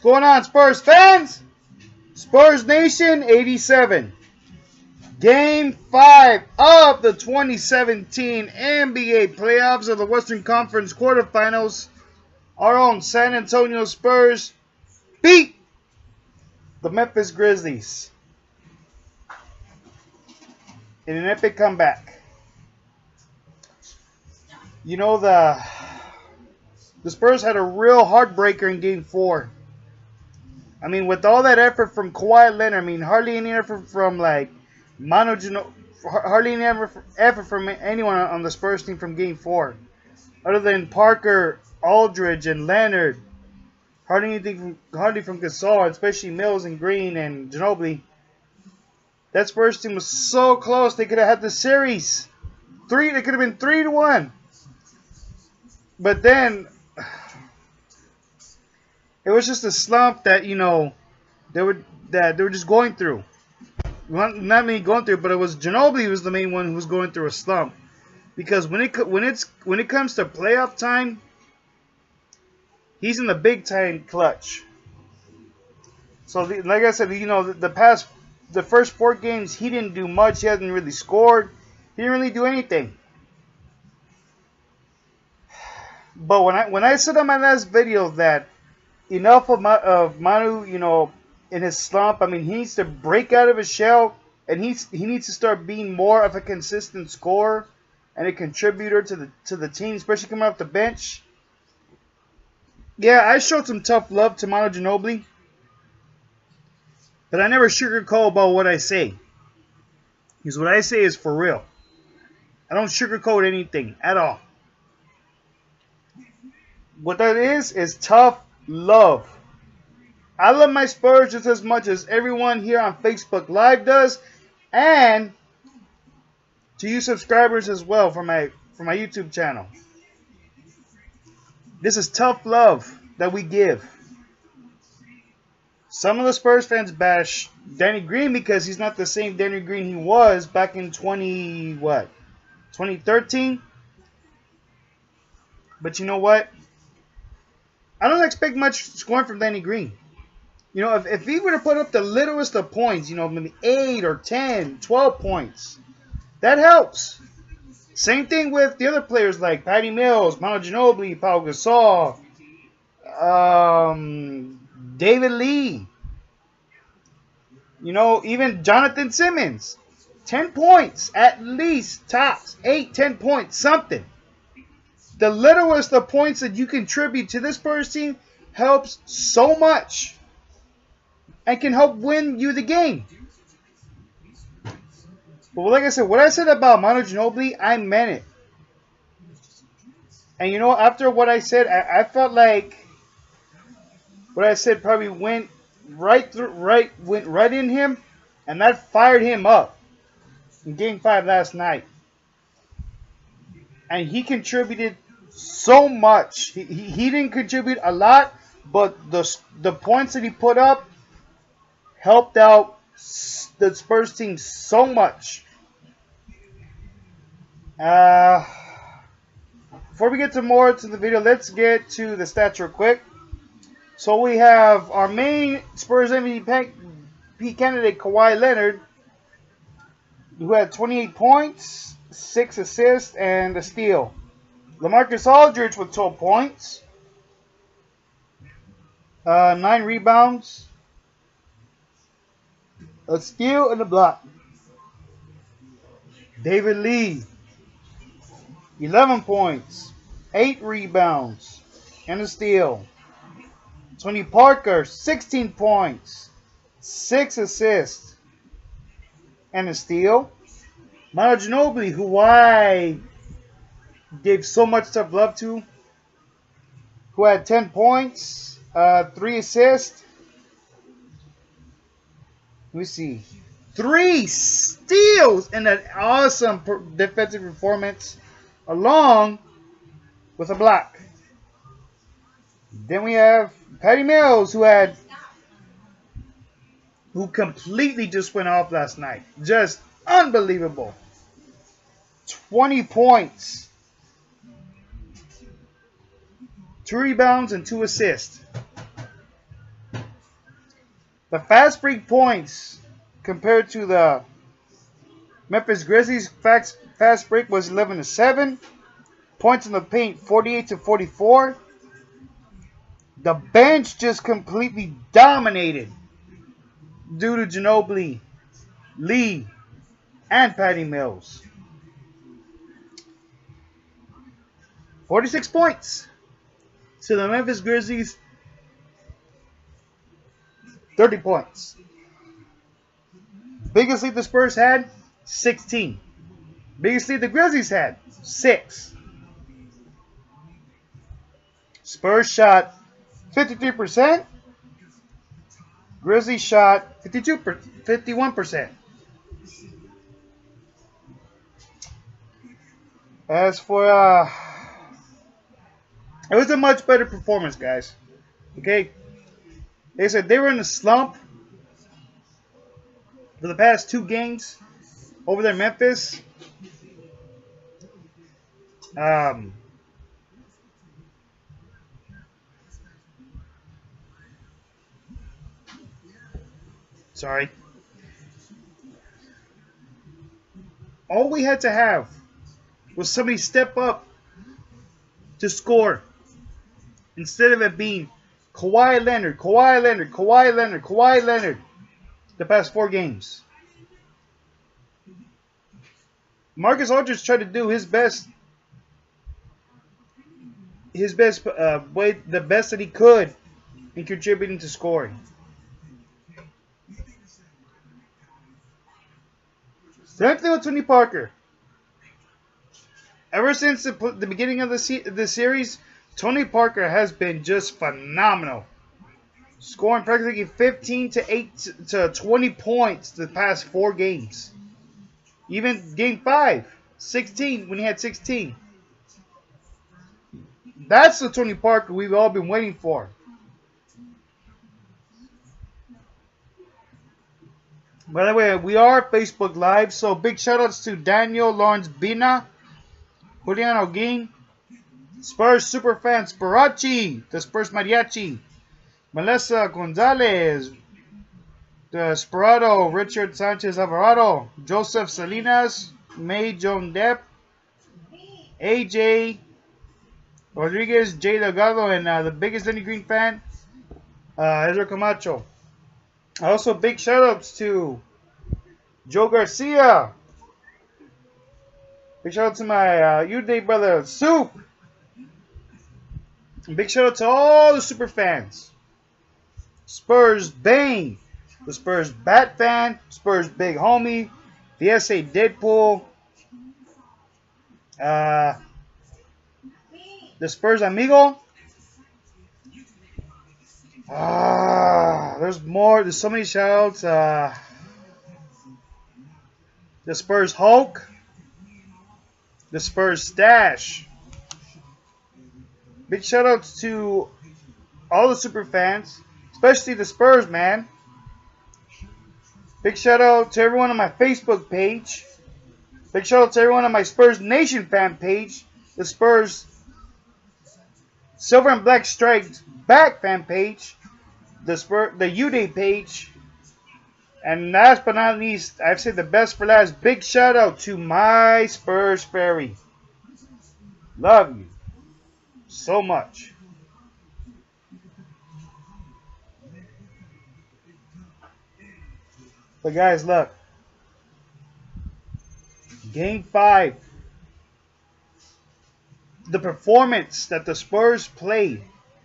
What's going on, Spurs fans? Spurs Nation 87. Game 5 of the 2017 NBA playoffs of the Western Conference quarterfinals. Our own San Antonio Spurs beat the Memphis Grizzlies in an epic comeback. You know, the Spurs had a real heartbreaker in Game 4. I mean, with all that effort from Kawhi Leonard, I mean, hardly any effort from, like, Manu Ginobili, hardly any effort from anyone on the Spurs team from Game 4. Other than Parker, Aldridge, and Leonard. Hardly from Gasol, especially Mills and Green and Ginobili. That Spurs team was so close, they could have had the series. They could have been 3-1. But then it was just a slump that, you know, they were just going through. Not me going through, but it was Ginobili was the main one who was going through a slump. Because when it comes to playoff time, he's in the big time clutch. So like I said, you know, the first 4 games he didn't do much. He hasn't really scored. He didn't really do anything. But when I said on my last video that enough of Manu, you know, in his slump, I mean, he needs to break out of his shell, and he needs to start being more of a consistent scorer and a contributor to the team, especially coming off the bench. Yeah, I showed some tough love to Manu Ginobili, but I never sugarcoat about what I say. Because what I say is for real. I don't sugarcoat anything at all. What that is tough love. I love my Spurs just as much as everyone here on Facebook Live does, and to you subscribers as well for my YouTube channel. This is tough love that we give. Some of the Spurs fans bash Danny Green because he's not the same Danny Green he was back in 2013. But you know what? I don't expect much scoring from Danny Green. You know, if he were to put up the littlest of points, you know, maybe 8 or 10, 12 points, that helps. Same thing with the other players like Patty Mills, Manu Ginobili, Pau Gasol, David Lee. You know, even Jonathan Simmons. 10 points, at least, tops. 8, 10 points, something. The littlest of points that you contribute to this Spurs team helps so much and can help win you the game. But like I said, what I said about Manu Ginobili, I meant it. And you know, after what I said, I felt like what I said probably went right in him, and that fired him up in Game 5 last night. And he contributed so much. He didn't contribute a lot, but the points that he put up helped out the Spurs team so much. Before we get to more to the video, let's get to the stats real quick. So we have our main Spurs MVP candidate, Kawhi Leonard, who had 28 points, 6 assists, and a steal. LaMarcus Aldridge with 12 points, 9 rebounds, a steal, and a block. David Lee, 11 points, 8 rebounds, and a steal. Tony Parker, 16 points, 6 assists, and a steal. Manu Ginobili, who I gave so much tough love to, who had 10 points, 3 assists. Let me see. 3 steals and an awesome defensive performance, along with a block. Then we have Patty Mills, who completely just went off last night. Just unbelievable. 20 points, 2 rebounds, and 2 assists. The fast break points compared to the Memphis Grizzlies fast break was 11-7. Points in the paint 48-44. The bench just completely dominated due to Ginobili, Lee, and Patty Mills. 46 points to the Memphis Grizzlies. 30 points. Biggest lead the Spurs had, 16. Biggest lead the Grizzlies had, 6. Spurs shot 53%. Grizzlies shot 51%. As for, it was a much better performance, guys. Okay? They said they were in a slump for the past 2 games over there in Memphis. Sorry. All we had to have was somebody step up to score instead of it being Kawhi Leonard, Kawhi Leonard, Kawhi Leonard, Kawhi Leonard the past 4 games. Marcus Aldridge tried to do his best way, the best that he could in contributing to scoring. Same thing with Tony Parker. Ever since the beginning of the series, Tony Parker has been just phenomenal. Scoring practically 15 to 20 points the past 4 games. Even game 5, 16, when he had 16. That's the Tony Parker we've all been waiting for. By the way, we are Facebook Live, so big shoutouts to Daniel Lawrence Bina, Julian Alguin, Spurs Superfan Sparachi, the Spurs Mariachi, Melissa Gonzalez, the Sperado, Richard Sanchez Alvarado, Joseph Salinas, May Joan Depp, AJ Rodriguez, Jay Delgado, and the biggest Lenny Green fan, Ezra Camacho. Also, big shoutouts to Joe Garcia. Big shout out to my U-Day brother, Soup. And big shout out to all the super fans. Spurs Bane, the Spurs Bat Fan, Spurs Big Homie, the SA Deadpool, the Spurs Amigo. There's more. There's so many shoutouts. The Spurs Hulk, the Spurs Stash. Big shoutouts to all the super fans, especially the Spurs, man. Big shout out to everyone on my Facebook page. Big shout out to everyone on my Spurs Nation fan page. The Spurs Silver and Black Stripes Back fan page. The U-Day page. And last but not least, I've said the best for last. Big shout out to my Spurs Fairy. Love you so much. But guys, look. Game 5. The performance that the Spurs played,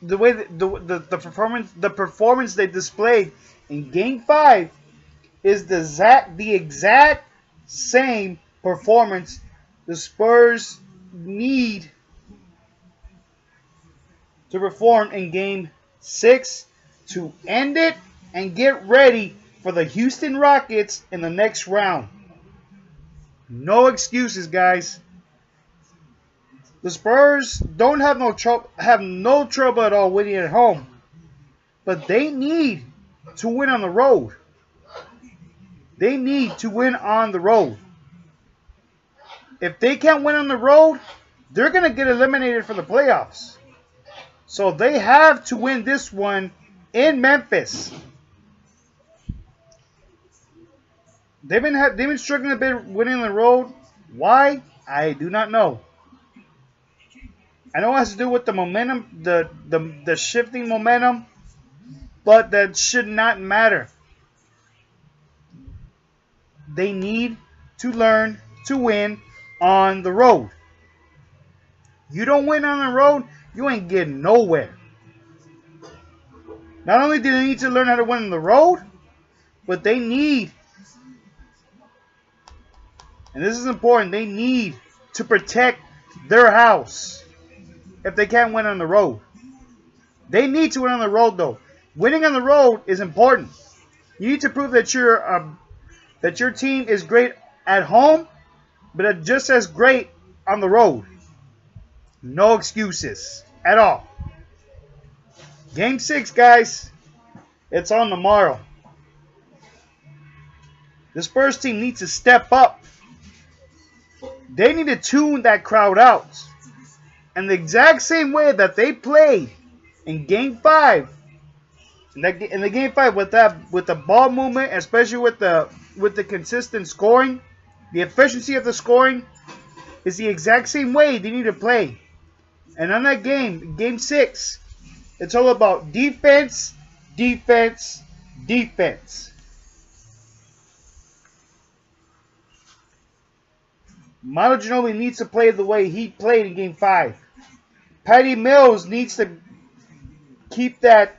the way the performance they displayed in Game 5 is the exact same performance the Spurs need to perform in Game 6 to end it and get ready for the Houston Rockets in the next round. No excuses, guys. The Spurs don't have no trouble at all winning at home, but they need to win on the road. They need to win on the road. If they can't win on the road, they're going to get eliminated from the playoffs. So they have to win this one in Memphis. They've been struggling a bit winning on the road. Why? I do not know. I know it has to do with the momentum, the shifting momentum, but that should not matter. They need to learn to win on the road. You don't win on the road, you ain't getting nowhere. Not only do they need to learn how to win on the road, but they need, and this is important, they need to protect their house if they can't win on the road. They need to win on the road, though. Winning on the road is important. You need to prove that your team is great at home, but just as great on the road. No excuses at all. Game 6, guys. It's on tomorrow. The Spurs team needs to step up. They need to tune that crowd out. And the exact same way that they played in Game 5, in the Game 5 with the ball movement, especially with the consistent scoring, the efficiency of the scoring is the exact same way they need to play. And on that Game 6, it's all about defense, defense, defense. Manu Ginobili needs to play the way he played in Game 5. Patty Mills needs to keep that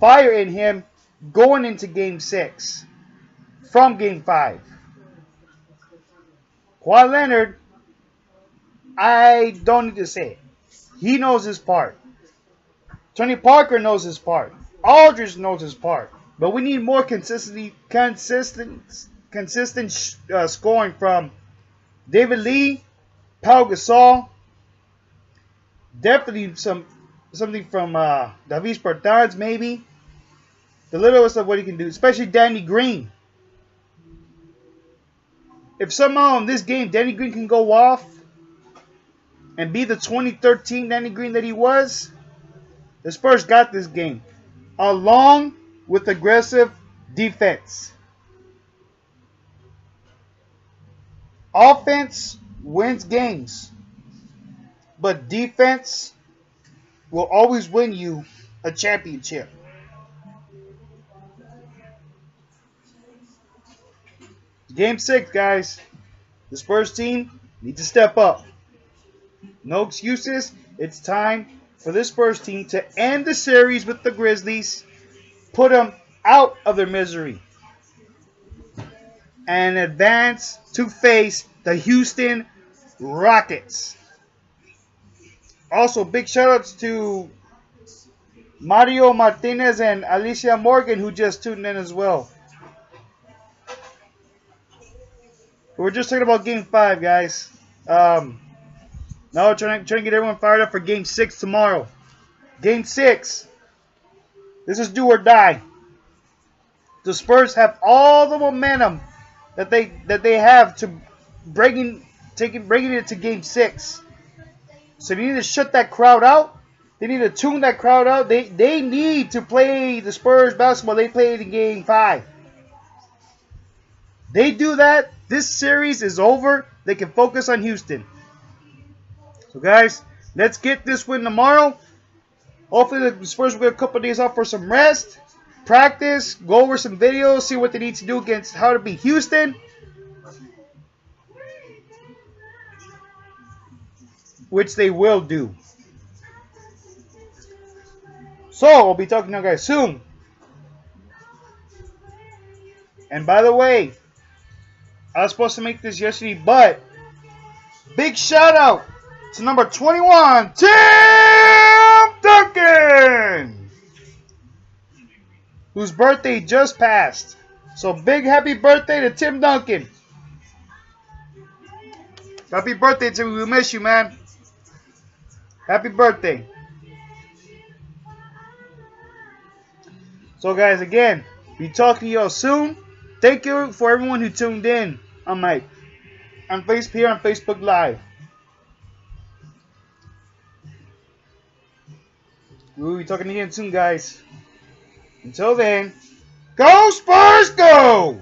fire in him going into Game 6 from Game 5. Kawhi Leonard, I don't need to say it. He knows his part. Tony Parker knows his part. Aldridge knows his part. But we need more consistent scoring from David Lee, Pau Gasol. Definitely something from Davis Bertans, maybe. The littlest of what he can do, especially Danny Green. If somehow in this game Danny Green can go off and be the 2013 Danny Green that he was, the Spurs got this game, along with aggressive defense. Offense wins games, but defense will always win you a championship. Game 6, guys. The Spurs team need to step up. No excuses. It's time for this Spurs team to end the series with the Grizzlies, put them out of their misery, and advance to face the Houston Rockets. Also, big shout-outs to Mario Martinez and Alicia Morgan, who just tuned in as well. We're just talking about Game 5, guys. Now we're trying to get everyone fired up for Game 6 tomorrow. Game 6. This is do or die. The Spurs have all the momentum that they have to bringing it to Game 6. So they need to shut that crowd out. They need to tune that crowd out. They need to play the Spurs basketball they played in Game 5. They do that, this series is over. They can focus on Houston. So guys, let's get this win tomorrow. Hopefully the Spurs will get a couple of days off for some rest, practice, go over some videos, see what they need to do against how to beat Houston. Which they will do. So, I'll be talking to you guys soon. And by the way, I was supposed to make this yesterday, but big shout out to number 21, Tim Duncan, whose birthday just passed. So big happy birthday to Tim Duncan. Happy birthday, Tim. We miss you, man. Happy birthday. So guys, again, be talking to y'all soon. Thank you for everyone who tuned in on Facebook Live. We'll be talking again soon, guys. Until then, go Spurs, go!